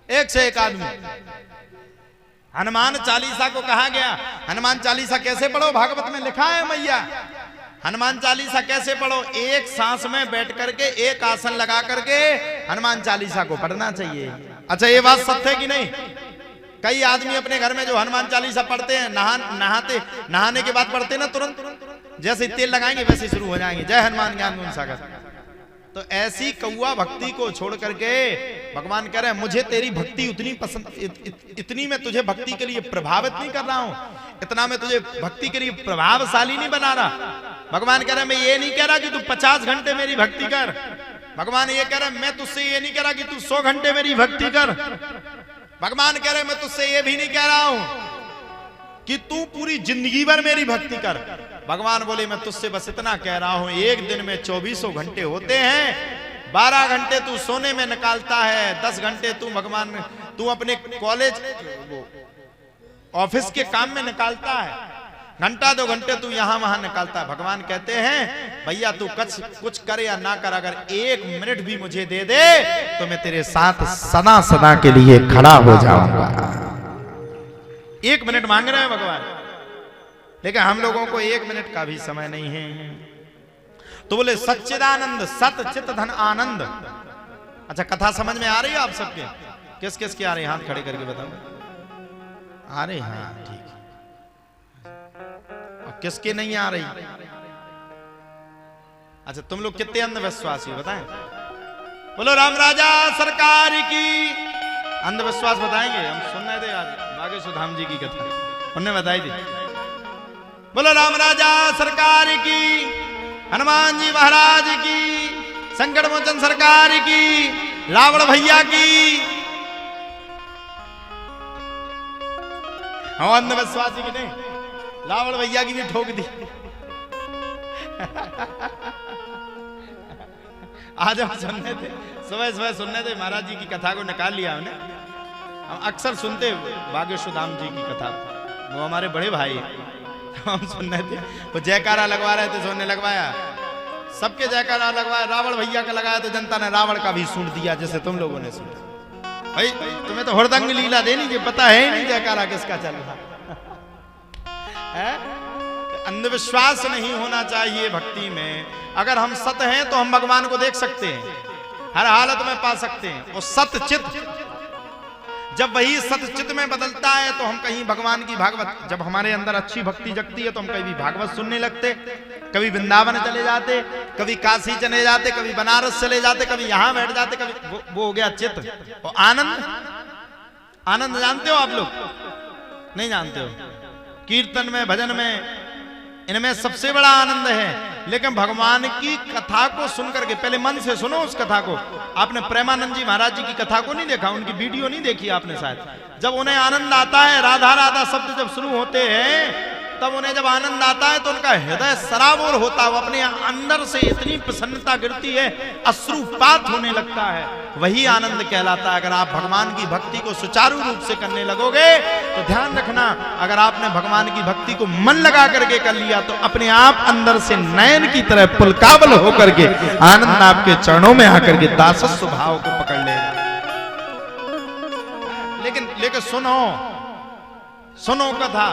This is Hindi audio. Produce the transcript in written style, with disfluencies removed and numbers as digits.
एक से एक आदमी। हनुमान चालीसा को कहा गया, हनुमान चालीसा कैसे पढ़ो? भागवत में लिखा है मैया, हनुमान चालीसा कैसे पढ़ो? एक सांस में बैठ करके, एक आसन लगा करके हनुमान चालीसा को पढ़ना चाहिए। अच्छा, ये बात सत्य है कि नहीं? कई आदमी अपने घर में जो हनुमान चालीसा पढ़ते हैं, नहाने के बाद पढ़ते हैं ना, तुरंत जैसे तेल लगाएंगे वैसे शुरू हो जाएंगे, जय हनुमान ज्ञान गुण सागर। तो ऐसी कौआ भक्ति को छोड़ करके भगवान कह रहे हैं मुझे तेरी भक्ति उतनी पसंद, इतनी मैं तुझे भक्ति के लिए प्रभावित नहीं कर रहा हूं, इतना मैं तुझे भक्ति के लिए प्रभावशाली नहीं बना रहा। भगवान कह रहे हैं मैं ये नहीं कह रहा कि तू 50 घंटे मेरी भक्ति कर। भगवान ये कह रहे हैं मैं तुझसे ये नहीं कह रहा कि तू 100 घंटे मेरी भक्ति कर। भगवान कह रहे हैं मैं तुझसे ये भी नहीं कह रहा हूं कि तू पूरी जिंदगी भर मेरी भक्ति कर। भगवान बोले मैं तुझसे बस इतना कह रहा हूं, एक दिन में 24 घंटे होते हैं, 12 घंटे तू सोने में निकालता है, 10 घंटे तू भगवान तू अपने कॉलेज ऑफिस के काम में निकालता है, घंटा 2 घंटे तू यहां वहां निकालता है। भगवान कहते हैं भैया तू कुछ कर या ना कर, अगर 1 मिनट भी मुझे दे दे तो मैं तेरे साथ सदा सदा के लिए खड़ा हो जाऊंगा। 1 मिनट मांग रहे हैं भगवान, लेकिन हम लोगों को 1 मिनट का भी समय नहीं है। तो बोले सच्चिदानंद सत चित धन आनंद। अच्छा, कथा समझ में आ रही है आप सबके? किस किस की आ रही है? हाथ खड़े करके बताओ। आ रही? हाँ ठीक। और किसके नहीं आ रही? अच्छा, तुम लोग कितने अंधविश्वासी हो बताएं? बोलो राम राजा सरकार की। अंधविश्वास बताएंगे हम, सुनने दे आज बागेश्वर धाम जी की कथा, उन्होंने बताई थी। बोलो राम राजा सरकार की, हनुमान जी महाराज की, संकट मोचन सरकार की, रावण भैया की। हम अंधविश्वासी की नहीं, रावण भैया की भी ठोक दी। आज हम सुनने थे, सुबह सुबह सुनने थे, महाराज जी की कथा को निकाल लिया हमने। हम अक्सर सुनते बागेश्वर धाम जी की कथा, वो हमारे बड़े भाई, हम सुनने थे। वो जयकारा लगवा रहे थे, सोने लगवाया, सबके जयकारा लगवाया, रावण भैया का लगाया तो जनता ने रावण का भी सुन दिया, जैसे तुम लोगों ने सुना। भाई तुम्हें तो हृदंग लीला देनी चाहिए, पता है नहीं जयकारा किसका चल रहा है। अंधविश्वास नहीं होना चाहिए भक्ति में। अगर हम सत हैं तो हम भगवान को देख सकते हैं, हर हालत में पा सकते हैं। और सतचित, जब वही सतचित में बदलता है तो हम कहीं भगवान की भागवत, जब हमारे अंदर अच्छी भक्ति जगती है तो हम कभी भागवत सुनने लगते, कभी वृंदावन चले जाते, कभी काशी चले जाते, कभी बनारस चले जाते, कभी यहां बैठ जाते, कभी वो हो गया चित्त। और आनंद, आनंद जानते हो आप लोग? नहीं जानते हो? कीर्तन में, भजन में, इनमें सबसे बड़ा आनंद है। लेकिन भगवान की कथा को सुनकर के, पहले मन से सुनो उस कथा को। आपने प्रेमानंद जी महाराज जी की कथा को नहीं देखा, उनकी वीडियो नहीं देखी आपने शायद। जब उन्हें आनंद आता है, राधा राधा शब्द जब शुरू होते हैं, तब उन्हें जब आनंद आता है तो उनका हृदय सराबोर होता है, वो अपने अंदर से इतनी प्रसन्नता गिरती है, अश्रुपात होने लगता है। वही आनंद कहलाता है। अगर आप भगवान की भक्ति को सुचारू रूप से करने लगोगे तो ध्यान रखना, अगर आपने भगवान की भक्ति को मन लगा करके कर लिया तो अपने आप अंदर से नयन की तरह पुलकावल होकर के आनंद आपके चरणों में आकर के दासस्व भाव को पकड़ लेगा। लेकिन सुनो कथा।